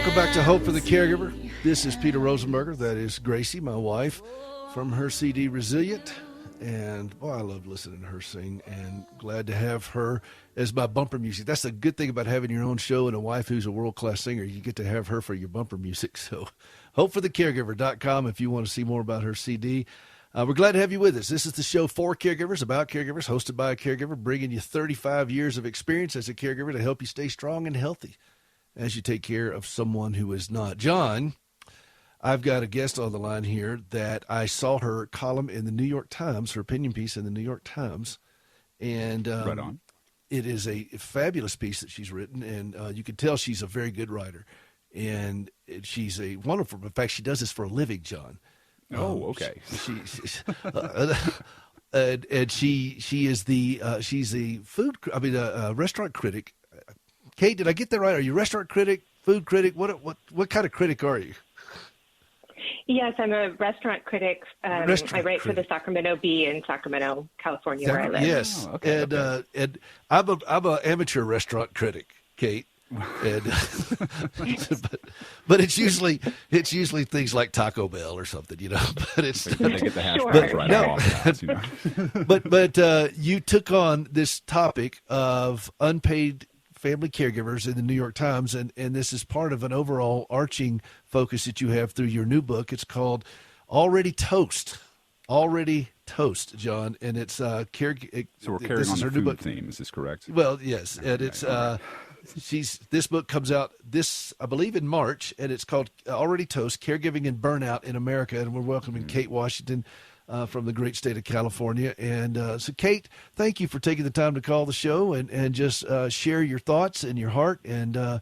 Welcome back to Hope for the Caregiver. This is Peter Rosenberger. That is Gracie, my wife, from her CD Resilient. And boy, I love listening to her sing, and glad to have her as my bumper music. That's the good thing about having your own show and a wife who's a world-class singer. You get to have her for your bumper music. So hopeforthecaregiver.com if you want to see more about her CD. We're glad to have you with us. This is the show for caregivers, about caregivers, hosted by a caregiver, bringing you 35 years of experience as a caregiver to help you stay strong and healthy as you take care of someone who is not. John, I've got a guest on the line here that I saw her column in the New York Times, her opinion piece in the New York Times. And right on. It is a fabulous piece that she's written, and you can tell she's a very good writer. And she's a wonderful, in fact, she does this for a living, John. Oh, okay. And she is she's a restaurant critic. Kate, did I get that right? Are you a restaurant critic, food critic? What kind of critic are you? Yes, I'm a restaurant critic. I write for the Sacramento Bee in Sacramento, California, where I live. Yes, oh, okay, and I'm an amateur restaurant critic, Kate. And but it's usually things like Taco Bell or something, you know. But it's they get the hash Sure. browns right No. off the house, you know. but you took on this topic of unpaid family caregivers in the New York Times, and this is part of an overall arching focus that you have through your new book. It's called Already Toast, John, and it's So we're carrying on the food theme. Is this correct? Well, yes, and it's this book comes out I believe in March, and it's called Already Toast: Caregiving and Burnout in America, and we're welcoming Kate Washington from the great state of California. And so, Kate, thank you for taking the time to call the show and just share your thoughts and your heart and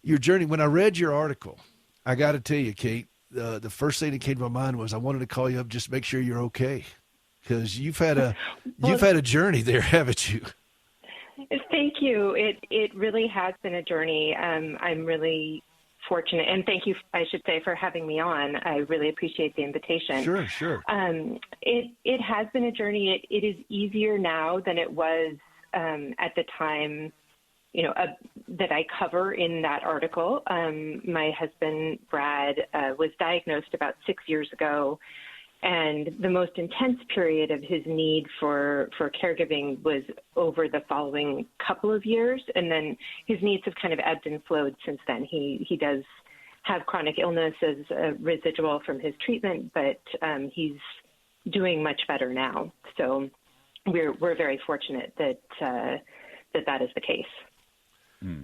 your journey. When I read your article, I got to tell you, Kate, the first thing that came to my mind was I wanted to call you up just to make sure you're okay, because you've had a journey there, haven't you? Thank you. It really has been a journey. I'm really fortunate, and thank you, I should say, for having me on. I really appreciate the invitation. Sure. It has been a journey. It is easier now than it was at the time, that I cover in that article. My husband, Brad, was diagnosed about 6 years ago, and the most intense period of his need for caregiving was over the following couple of years, and then his needs have kind of ebbed and flowed since then. He does have chronic illness as a residual from his treatment, but he's doing much better now. So we're very fortunate that that is the case.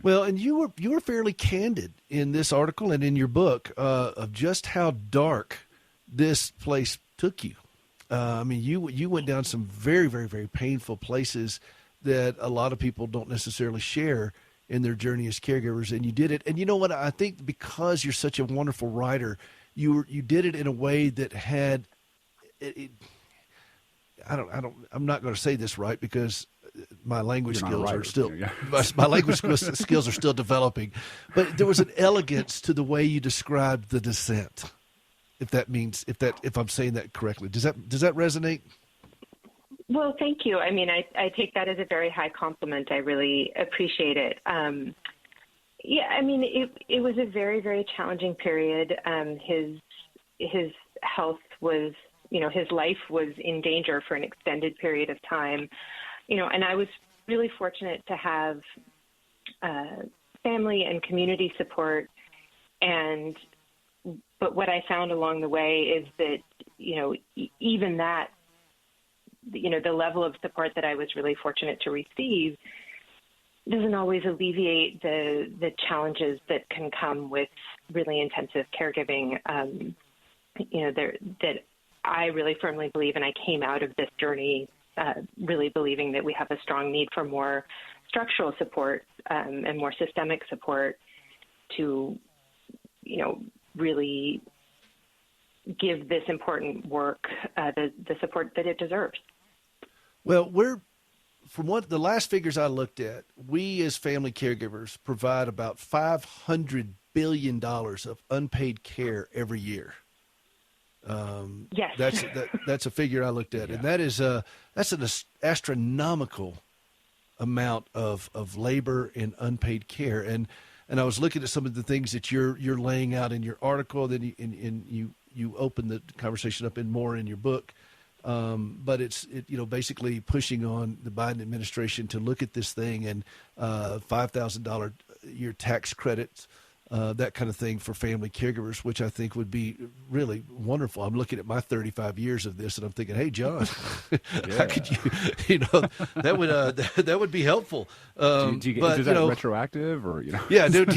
Well, and you were fairly candid in this article and in your book of just how dark this place took you. You went down some very, very, very painful places that a lot of people don't necessarily share in their journey as caregivers, and you did it. And you know what? I think because you're such a wonderful writer, you did it in a way that had. I'm not going to say this right because my language skills are still my language skills are still developing, but there was an elegance to the way you described the descent. If I'm saying that correctly, does that resonate? Well, thank you. I mean, I take that as a very high compliment. I really appreciate it. It was a very, very challenging period. His health was, his life was in danger for an extended period of time, and I was really fortunate to have family and community support. But what I found along the way is that, even that, the level of support that I was really fortunate to receive doesn't always alleviate the challenges that can come with really intensive caregiving. That I really firmly believe, and I came out of this journey really believing that we have a strong need for more structural support and more systemic support to, really give this important work the support that it deserves. Well, from the last figures I looked at, we as family caregivers provide about $500 billion of unpaid care every year. Yes, that's a figure I looked at, and that's an astronomical amount of labor and unpaid care. And And I was looking at some of the things that you're laying out in your article, then you open the conversation up in more in your book. But it's basically pushing on the Biden administration to look at this thing and $5,000 year tax credits, that kind of thing for family caregivers, which I think would be really wonderful. I'm looking at my 35 years of this, and I'm thinking, hey, John, how could you that would be helpful. Is that retroactive or Yeah, dude,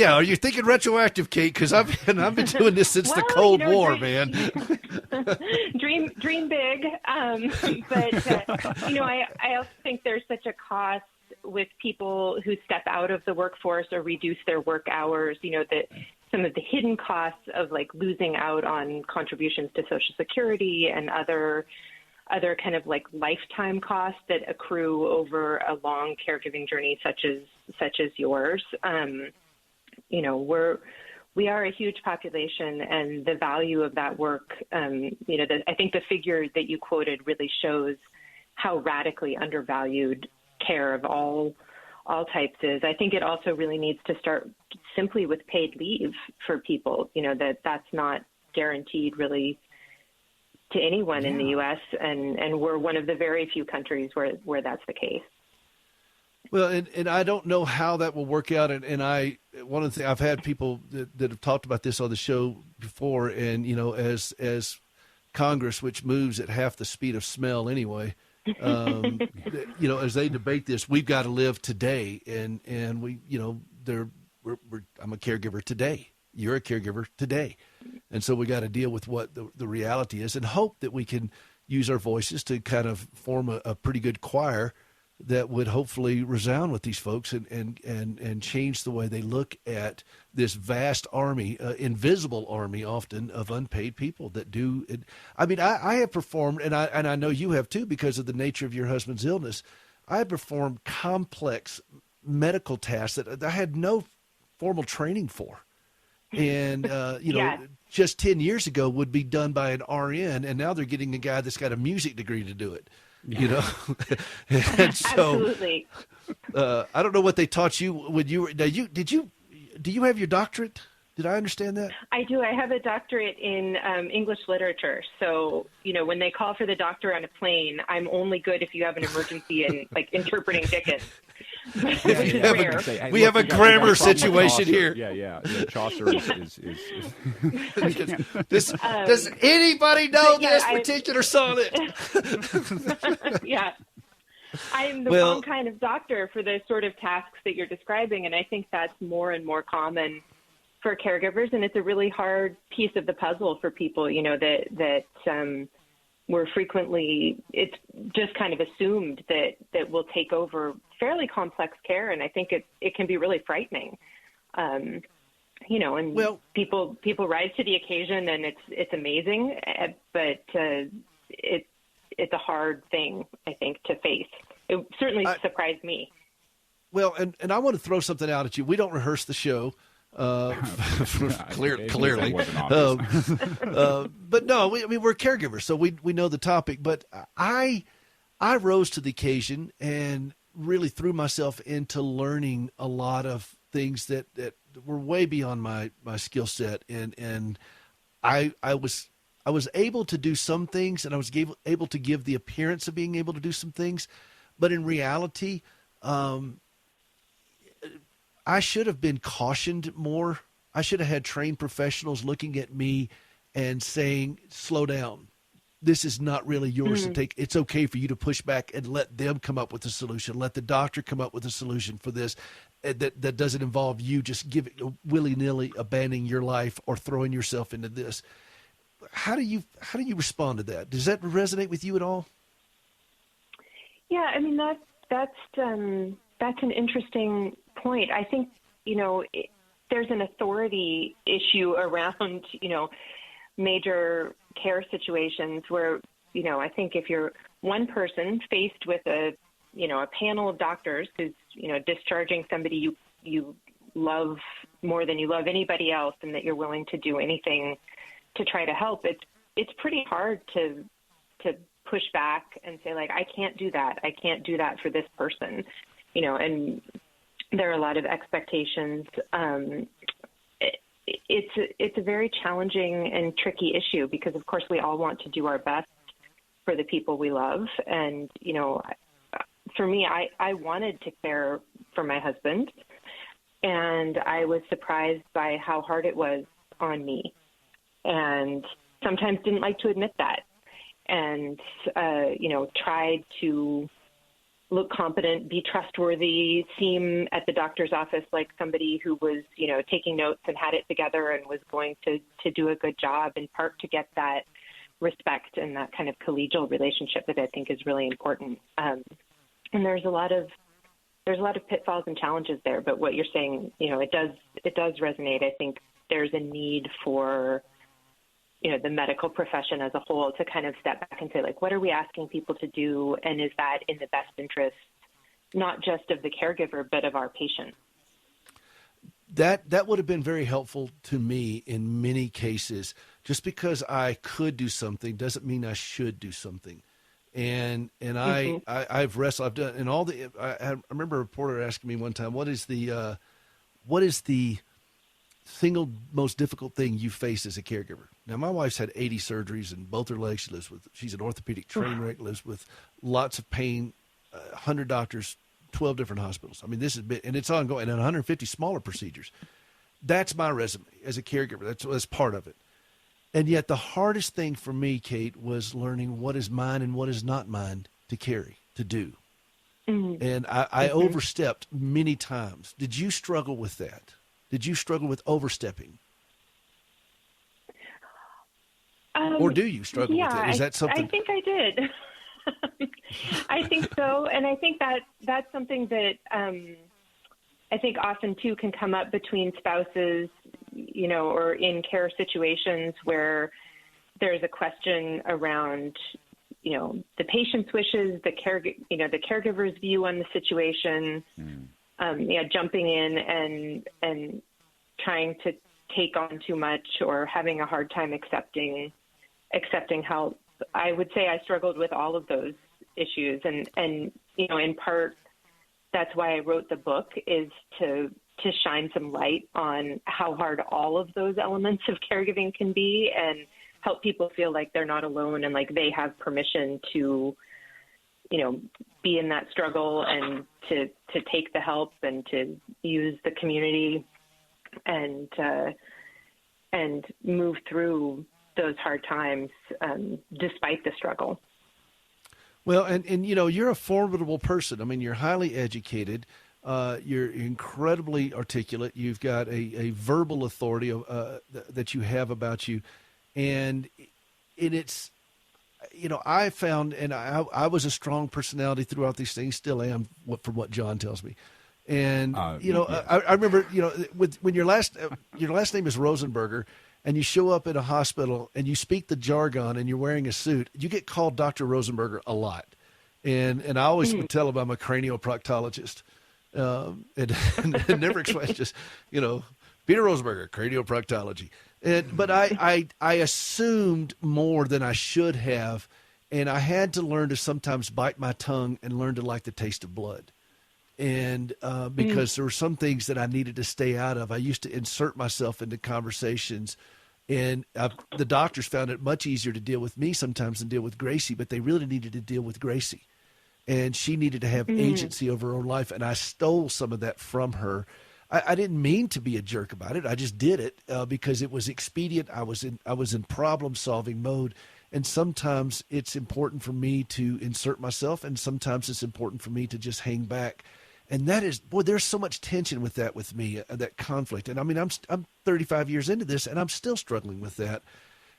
are you thinking retroactive, Kate? Because I've been doing this since the Cold War, man. Dream big, but I also think there's such a cost with people who step out of the workforce or reduce their work hours, that some of the hidden costs of like losing out on contributions to Social Security and other kind of like lifetime costs that accrue over a long caregiving journey such as yours. We are a huge population, and the value of that work, I think the figure that you quoted really shows how radically undervalued care of all types is. I think it also really needs to start simply with paid leave for people, that's not guaranteed really to anyone in the U.S., and we're one of the very few countries where that's the case. Well, and I don't know how that will work out. And one of the things, I've had people that have talked about this on the show before, and, as Congress, which moves at half the speed of smell anyway, as they debate this, we've got to live today. And we, I'm a caregiver today. You're a caregiver today. And so we got to deal with what the reality is and hope that we can use our voices to kind of form a pretty good choir that would hopefully resound with these folks and change the way they look at this vast army, invisible army often of unpaid people that do it. I mean, I have performed, and I know you have too, because of the nature of your husband's illness. I have performed complex medical tasks that I had no formal training for. And, just 10 years ago would be done by an RN, and now they're getting a guy that's got a music degree to do it. And so, absolutely. I don't know what they taught you when you were. Now, do you have your doctorate? Did I understand that? I do. I have a doctorate in English literature. So, when they call for the doctor on a plane, I'm only good if you have an emergency in like interpreting Dickens. We have a grammar situation here. Yeah. Chaucer is does anybody know this particular sonnet? Yeah. I'm the wrong kind of doctor for the sort of tasks that you're describing, and I think that's more and more common for caregivers, and it's a really hard piece of the puzzle for people, that we're frequently, it's just kind of assumed that we'll take over fairly complex care, and I think it can be really frightening. And people rise to the occasion, and it's amazing, but it's a hard thing, I think, to face. It certainly surprised me. Well, and I want to throw something out at you. We don't rehearse the show. Clearly. But no, we're caregivers, so we know the topic. But I rose to the occasion and really threw myself into learning a lot of things that were way beyond my skill set, and I was able to do some things, and I was able to give the appearance of being able to do some things, but in reality, I should have been cautioned more. I should have had trained professionals looking at me and saying, slow down. This is not really yours to take. It's okay for you to push back and let them come up with a solution. Let the doctor come up with a solution for this that doesn't involve you just willy-nilly abandoning your life or throwing yourself into this. How do you respond to that? Does that resonate with you at all? Yeah, I mean, that's an interesting point. I think, there's an authority issue around, major care situations where, I think if you're one person faced with a panel of doctors who's, discharging somebody you love more than you love anybody else, and that you're willing to do anything to try to help, it's pretty hard to push back and say, like, I can't do that. I can't do that for this person, and there are a lot of expectations. It's a very challenging and tricky issue because, of course, we all want to do our best for the people we love. And, for me, I wanted to care for my husband, and I was surprised by how hard it was on me, and sometimes didn't like to admit that, and, tried to look competent, be trustworthy, seem at the doctor's office like somebody who was, taking notes and had it together and was going to do a good job, in part to get that respect and that kind of collegial relationship that I think is really important. And there's a lot of pitfalls and challenges there, but what you're saying, it does resonate. I think there's a need for, the medical profession as a whole to kind of step back and say, like, what are we asking people to do? And is that in the best interest, not just of the caregiver, but of our patient? That would have been very helpful to me in many cases. Just because I could do something doesn't mean I should do something. And I've wrestled, I've done, and I remember a reporter asking me one time, what is the single most difficult thing you face as a caregiver? Now, my wife's had 80 surgeries in both her legs. She's an orthopedic train wreck, lives with lots of pain, 100 doctors, 12 different hospitals. I mean, this has been, and it's ongoing, and 150 smaller procedures. That's my resume as a caregiver. That's part of it. And yet the hardest thing for me, Kate, was learning what is mine and what is not mine to carry, to do. Mm-hmm. And I overstepped many times. Did you struggle with that? Did you struggle with overstepping? Or do you struggle with that? Is that something? I think I did. I think so. And I think that's something that I think often, too, can come up between spouses, or in care situations where there's a question around, the patient's wishes, the caregiver's view on the situation, jumping in and trying to take on too much or having a hard time accepting help. I would say I struggled with all of those issues. And in part, that's why I wrote the book, is to shine some light on how hard all of those elements of caregiving can be and help people feel like they're not alone and like they have permission to, be in that struggle and to take the help and to use the community and move through those hard times despite the struggle. Well, and you're a formidable person. I mean, you're highly educated. You're incredibly articulate. You've got a verbal authority that you have about you. And it's, I found, and I was a strong personality throughout these things, still am, from what John tells me. And, yes. I remember, when your last name is Rosenberger, and you show up at a hospital and you speak the jargon and you're wearing a suit, you get called Dr. Rosenberger a lot. And I always would tell him I'm a cranioproctologist. And never explain, just, Peter Rosenberger, cranioproctology. But I assumed more than I should have. And I had to learn to sometimes bite my tongue and learn to like the taste of blood. And because there were some things that I needed to stay out of. I used to insert myself into conversations, and the doctors found it much easier to deal with me sometimes than deal with Gracie, but they really needed to deal with Gracie. And she needed to have agency over her own life, and I stole some of that from her. I didn't mean to be a jerk about it. I just did it because it was expedient. I was in problem-solving mode. And sometimes it's important for me to insert myself, and sometimes it's important for me to just hang back. And that is, there's so much tension with that with me, that conflict. And I mean, I'm 35 years into this, and I'm still struggling with that.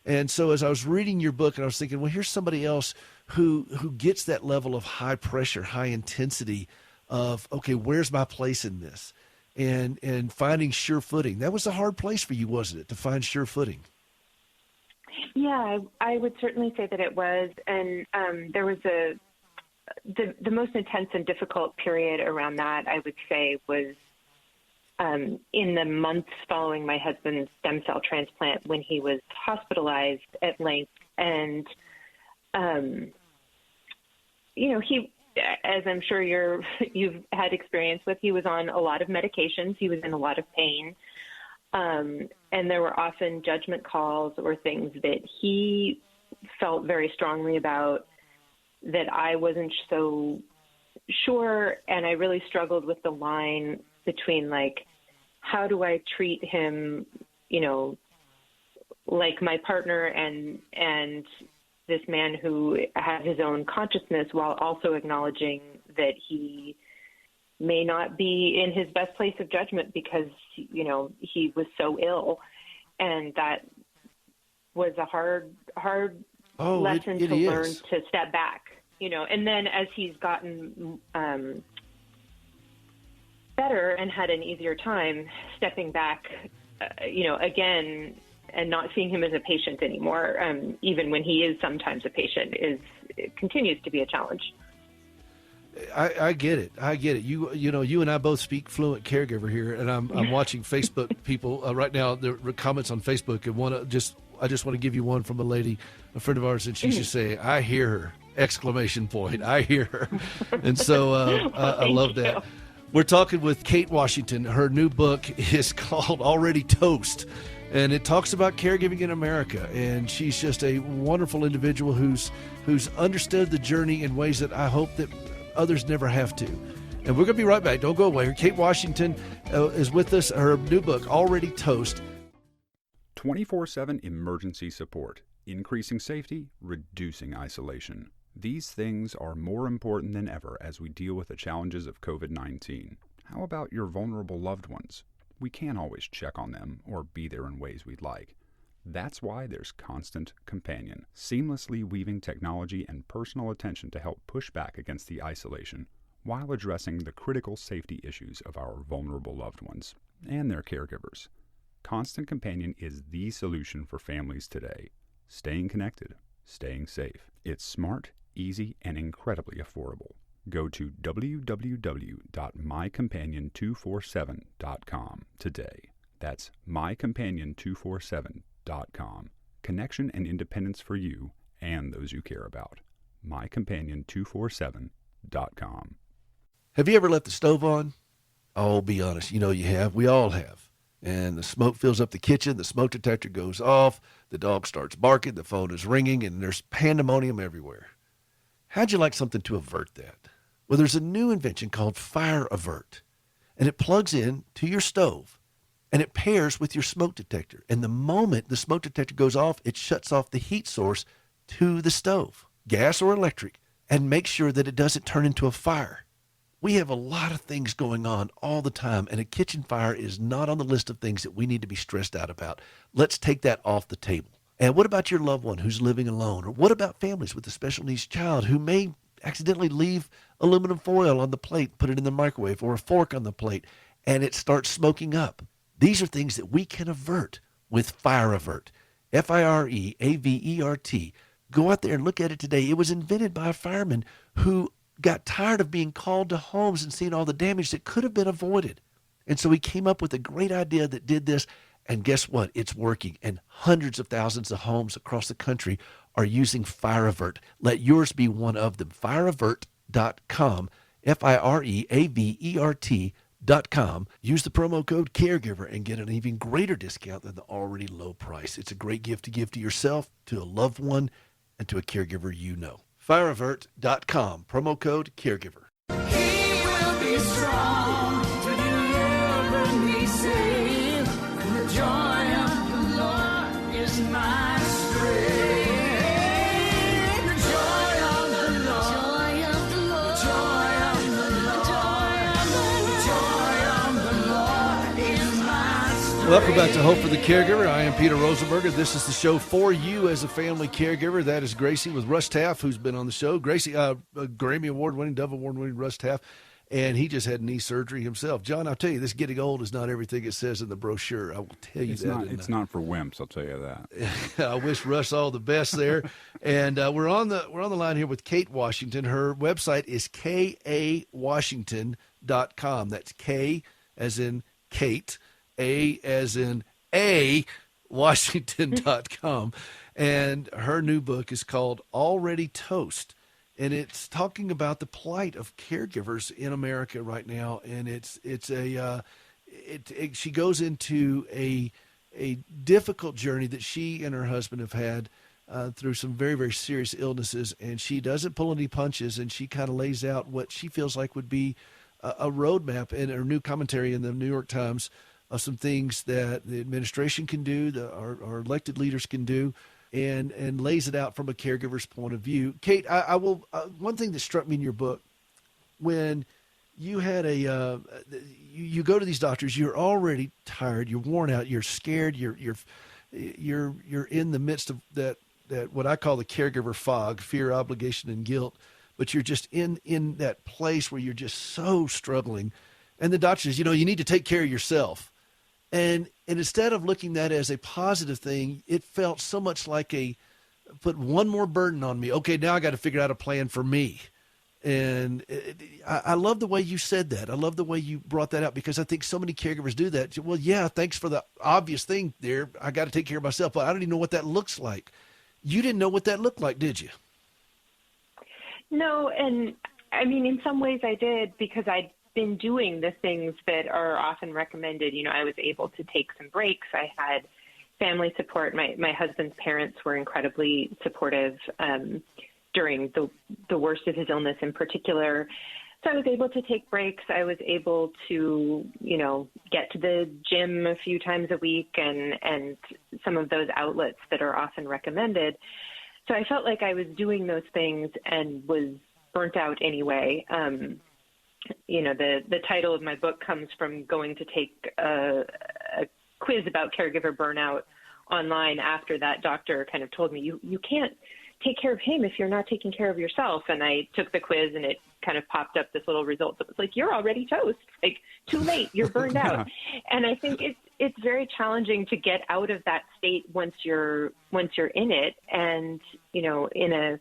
And so as I was reading your book, and I was thinking, well, here's somebody else who gets that level of high pressure, high intensity of, okay, where's my place in this? And finding sure footing. That was a hard place for you, wasn't it, to find sure footing? Yeah, I would certainly say that it was. And there was the most intense and difficult period around that, I would say, was in the months following my husband's stem cell transplant, when he was hospitalized at length. And, as I'm sure you've had experience with, he was on a lot of medications. He was in a lot of pain. And there were often judgment calls or things that he felt very strongly about that I wasn't so sure. And I really struggled with the line between, like, how do I treat him, like my partner and this man who has his own consciousness, while also acknowledging that he may not be in his best place of judgment because, he was so ill. And that was a hard lesson to learn to step back, and then as he's gotten better and had an easier time stepping back, again, and not seeing him as a patient anymore, even when he is sometimes a patient, it continues to be a challenge. I get it. You and I both speak fluent caregiver here, and I'm watching Facebook people right now. There are comments on Facebook, and I just want to give you one from a lady, a friend of ours, and she's just saying, "I hear her!" Exclamation point! I hear her, and so I love that. We're talking with Kate Washington. Her new book is called Already Toast, and it talks about caregiving in America. And she's just a wonderful individual who's understood the journey in ways that I hope that others never have to. And we're going to be right back. Don't go away. Kate Washington is with us. Her new book, Already Toast. 24/7 emergency support, increasing safety, reducing isolation. These things are more important than ever as we deal with the challenges of COVID-19. How about your vulnerable loved ones? We can't always check on them or be there in ways we'd like. That's why there's Constant Companion, seamlessly weaving technology and personal attention to help push back against the isolation while addressing the critical safety issues of our vulnerable loved ones and their caregivers. Constant Companion is the solution for families today. Staying connected, staying safe. It's smart, easy, and incredibly affordable. Go to www.mycompanion247.com today. That's mycompanion247.com. Connection and independence for you and those you care about. mycompanion247.com. Have you ever left the stove on? Oh, be honest. You have. We all have. And the smoke fills up the kitchen. The smoke detector goes off. The dog starts barking. The phone is ringing, and there's pandemonium everywhere. How'd you like something to avert that? Well, there's a new invention called Fire Avert, and it plugs in to your stove, and it pairs with your smoke detector. And the moment the smoke detector goes off, it shuts off the heat source to the stove, gas or electric, and makes sure that it doesn't turn into a fire. We have a lot of things going on all the time, and a kitchen fire is not on the list of things that we need to be stressed out about. Let's take that off the table. And what about your loved one who's living alone? Or what about families with a special needs child who may accidentally leave aluminum foil on the plate, put it in the microwave, or a fork on the plate, and it starts smoking up? These are things that we can avert with Fire Avert. F-I-R-E-A-V-E-R-T. Go out there and look at it today. It was invented by a fireman who got tired of being called to homes and seeing all the damage that could have been avoided. And so he came up with a great idea that did this. And guess what? It's working. And hundreds of thousands of homes across the country are using Fire Avert. Let yours be one of them. FireAvert.com, FireAvert.com. Use the promo code Caregiver and get an even greater discount than the already low price. It's a great gift to give to yourself, to a loved one, and to a caregiver you know. FireAvert.com, promo code Caregiver. He will be strong to deliver me safe. The joy of the Lord is my strength. The joy of the Lord, joy of the Lord, joy of the Lord, joy of the Lord is my strength. Welcome back to Hope for the Caregiver. I am Peter Rosenberger. This is the show for you as a family caregiver. That is Gracie with Russ Taff, who's been on the show. Gracie, Grammy Award-winning, Dove Award-winning Russ Taff, and he just had knee surgery himself. John, I'll tell you, this getting old is not everything it says in the brochure. I will tell you that. It's not for wimps, I'll tell you that. I wish Russ all the best there. And we're on the line here with Kate Washington. Her website is kawashington.com. That's K as in Kate, A as in A, Washington.com. And her new book is called Already Toast. and it's talking about the plight of caregivers in America right now. And she goes into a difficult journey that she and her husband have had through some very, very serious illnesses, and she doesn't pull any punches, and she kind of lays out what she feels like would be a roadmap in her new commentary in the New York Times of some things that the administration can do, our elected leaders can do, and lays it out from a caregiver's point of view. Kate, I will. One thing that struck me in your book, when you had you go to these doctors, you're already tired, you're worn out, you're scared, you're in the midst of that what I call the caregiver fog, fear, obligation, and guilt. But you're just in that place where you're just so struggling. And the doctor says, you need to take care of yourself. And instead of looking at that as a positive thing, it felt so much like put one more burden on me. Okay, now I got to figure out a plan for me. And I love the way you said that. I love the way you brought that out, because I think so many caregivers do that. Well, yeah, thanks for the obvious thing there. I got to take care of myself, but I don't even know what that looks like. You didn't know what that looked like, did you? No, and I mean, in some ways I did, because I'd been doing the things that are often recommended. I was able to take some breaks. I had family support. My husband's parents were incredibly supportive during the worst of his illness in particular. So I was able to take breaks. I was able to, get to the gym a few times a week and some of those outlets that are often recommended. So I felt like I was doing those things and was burnt out anyway. The title of my book comes from going to take a quiz about caregiver burnout online after that doctor kind of told me, you can't take care of him if you're not taking care of yourself. And I took the quiz, and it kind of popped up this little result that was like, you're already toast, like too late, you're burned out. And I think it's very challenging to get out of that state once you're in it. And, in a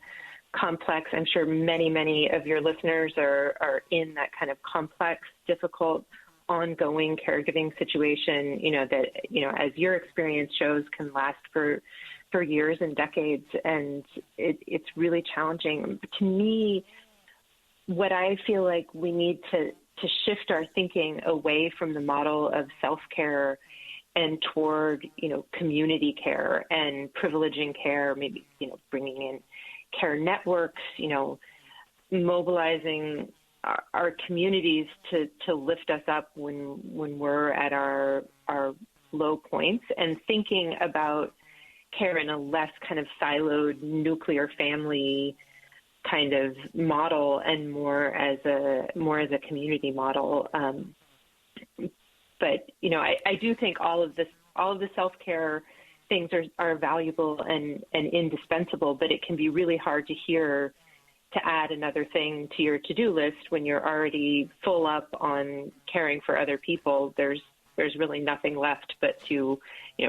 complex, I'm sure many of your listeners are in that kind of complex, difficult, ongoing caregiving situation, that, as your experience shows, can last for years and decades. And it's really challenging. To me, what I feel like we need to shift our thinking away from the model of self-care and toward, community care and privileging care, maybe, bringing in care networks, mobilizing our communities to lift us up when we're at our low points, and thinking about care in a less kind of siloed nuclear family kind of model, and more as a community model. But I do think all of the self-care things are valuable and indispensable, but it can be really hard to add another thing to your to-do list when you're already full up on caring for other people. There's really nothing left but to,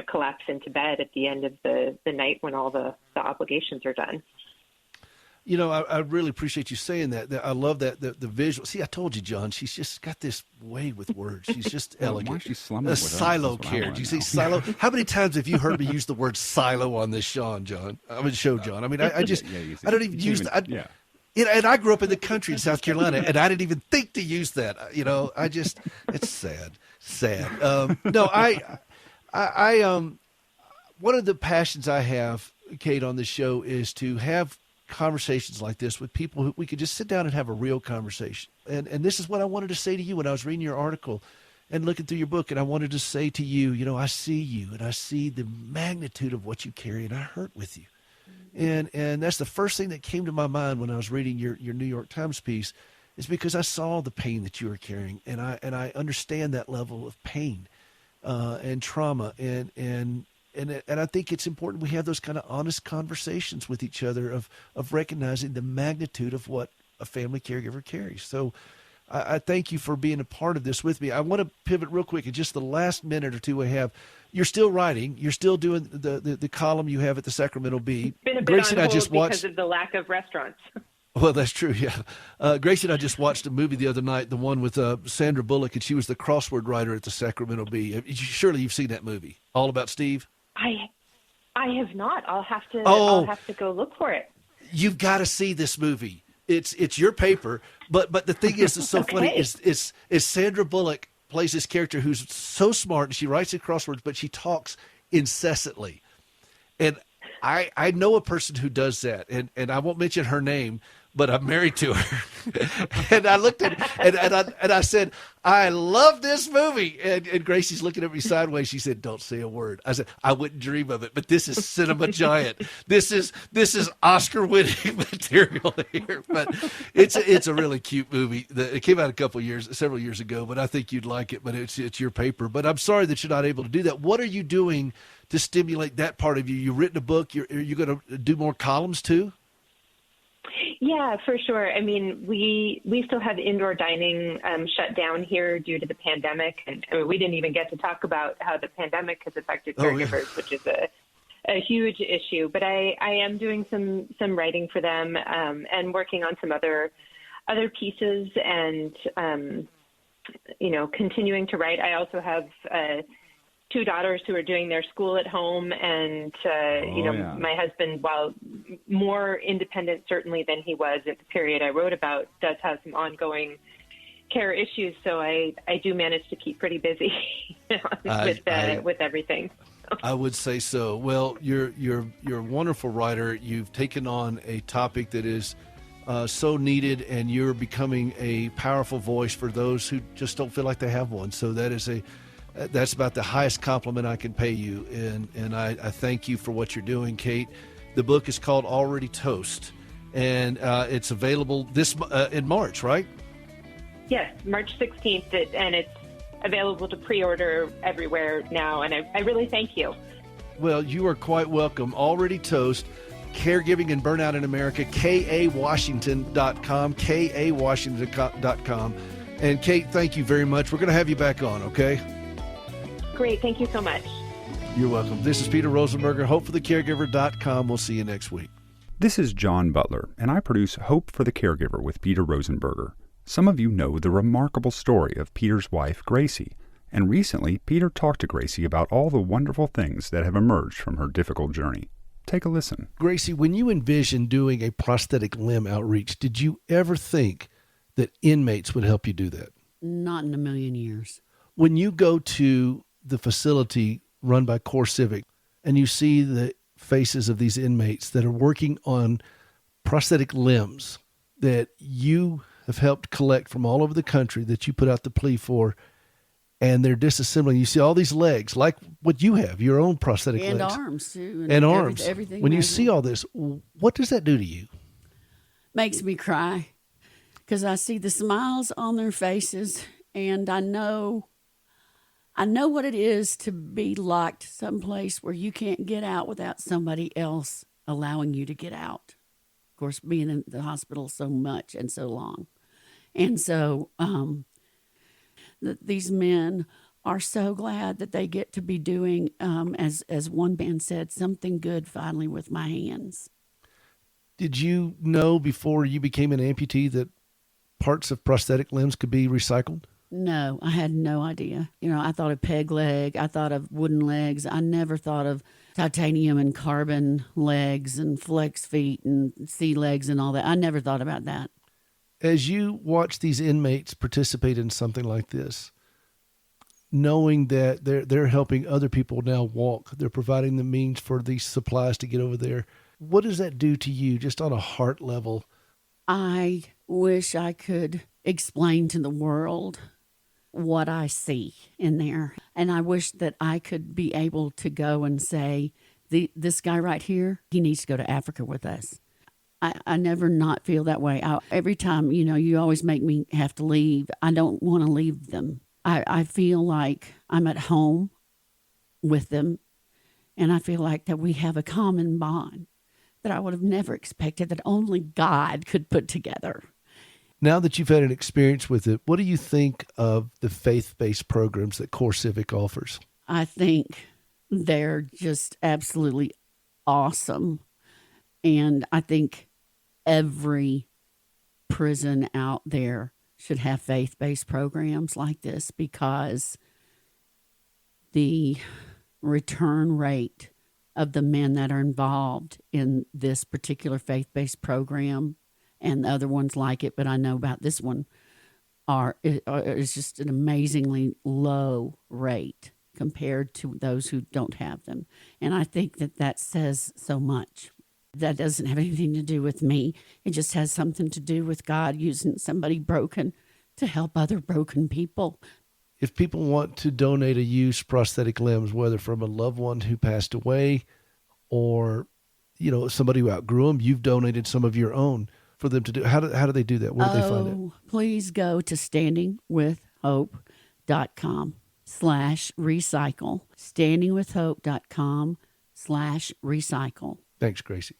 collapse into bed at the end of the night when all the obligations are done. I really appreciate you saying that. I love that, the visual. See, I told you, John, she's just got this way with words. She's just elegant. Why is she slumming with silo care. Do you see silo? How many times have you heard me use the word silo on this show, John? I mean, I just, I don't even use that. Yeah. And I grew up in the country in South Carolina, and I didn't even think to use that. It's sad. One of the passions I have, Kate, on this show is to have conversations like this with people who we could just sit down and have a real conversation. And this is what I wanted to say to you when I was reading your article and looking through your book. And I wanted to say to you, I see you, and I see the magnitude of what you carry, and I hurt with you. And that's the first thing that came to my mind when I was reading your New York Times piece, is because I saw the pain that you were carrying, and I understand that level of pain and trauma, and I think it's important we have those kind of honest conversations with each other of recognizing the magnitude of what a family caregiver carries. So I thank you for being a part of this with me. I want to pivot real quick in just the last minute or two we have. You're still writing. You're still doing the column you have at the Sacramento Bee. Been a bit Gracie on hold because of the lack of restaurants. Well, that's true, yeah. Gracie and I just watched a movie the other night, the one with Sandra Bullock, and she was the crossword writer at the Sacramento Bee. Surely you've seen that movie, All About Steve? I have not. I'll have to go look for it. You've got to see this movie. It's your paper, but the thing is, it's so funny. Okay. Is Sandra Bullock plays this character who's so smart, and she writes the crosswords, but she talks incessantly. And I know a person who does that, and I won't mention her name, but I'm married to her. And I looked at and I said, I love this movie. And Gracie's looking at me sideways. She said, don't say a word. I said, I wouldn't dream of it, but this is cinema giant. This is Oscar-winning material here. But it's a really cute movie. It came out several years ago, but I think you'd like it. But it's your paper. But I'm sorry that you're not able to do that. What are you doing to stimulate that part of you? You've written a book. Are you going to do more columns too? Yeah, for sure. I mean, we still have indoor dining shut down here due to the pandemic, and I mean, we didn't even get to talk about how the pandemic has affected caregivers, which is a huge issue. But I am doing some writing for them and working on some other pieces, and continuing to write. I also have 2 daughters who are doing their school at home, and my husband, while more independent certainly than he was at the period I wrote about, does have some ongoing care issues. So I do manage to keep pretty busy with everything. I would say so. Well, you're a wonderful writer. You've taken on a topic that is so needed, and you're becoming a powerful voice for those who just don't feel like they have one. So that's about the highest compliment I can pay you, and I thank you for what you're doing, Kate. The book is called Already Toast, and it's available in March, right? Yes, March 16th, and it's available to pre-order everywhere now, and I really thank you. Well, you are quite welcome. Already Toast, Caregiving and Burnout in America, kawashington.com, kawashington.com. And Kate, thank you very much. We're going to have you back on, okay? Great. Thank you so much. You're welcome. This is Peter Rosenberger, hopeforthecaregiver.com. We'll see you next week. This is John Butler, and I produce Hope for the Caregiver with Peter Rosenberger. Some of you know the remarkable story of Peter's wife, Gracie, and recently Peter talked to Gracie about all the wonderful things that have emerged from her difficult journey. Take a listen. Gracie, when you envisioned doing a prosthetic limb outreach, did you ever think that inmates would help you do that? Not in a million years. When you go to the facility run by CoreCivic and you see the faces of these inmates that are working on prosthetic limbs that you have helped collect from all over the country, that you put out the plea for, and they're disassembling. You see all these legs, like what you have, your own prosthetic and legs. Arms, too. And arms. Everything. When you see all this, what does that do to you? Makes me cry, because I see the smiles on their faces, and I know what it is to be locked someplace where you can't get out without somebody else allowing you to get out. Of course, being in the hospital so much and so long. And so these men are so glad that they get to be doing, as one man said, something good finally with my hands. Did you know before you became an amputee that parts of prosthetic limbs could be recycled? No, I had no idea. I thought of peg leg. I thought of wooden legs. I never thought of titanium and carbon legs and flex feet and sea legs and all that. I never thought about that. As you watch these inmates participate in something like this, knowing that they're helping other people now walk, they're providing the means for these supplies to get over there, what does that do to you just on a heart level? I wish I could explain to the world what I see in there. And I wish that I could be able to go and say, this guy right here, he needs to go to Africa with us. I never not feel that way. Every time, you always make me have to leave. I don't want to leave them. I feel like I'm at home with them, and I feel like that we have a common bond that I would have never expected, that only God could put together. Now that you've had an experience with it, what do you think of the faith-based programs that CoreCivic offers? I think they're just absolutely awesome. And I think every prison out there should have faith-based programs like this, because the return rate of the men that are involved in this particular faith-based program and the other ones like it, but I know about this one is just an amazingly low rate compared to those who don't have them. And I think that says so much. That doesn't have anything to do with me. It just has something to do with God using somebody broken to help other broken people. If people want to donate a used prosthetic limbs, whether from a loved one who passed away or, somebody who outgrew them, you've donated some of your own for them to do. How do they do that? Where do they find it? Please go to standingwithhope.com/recycle. standingwithhope.com/recycle. Thanks, Gracie.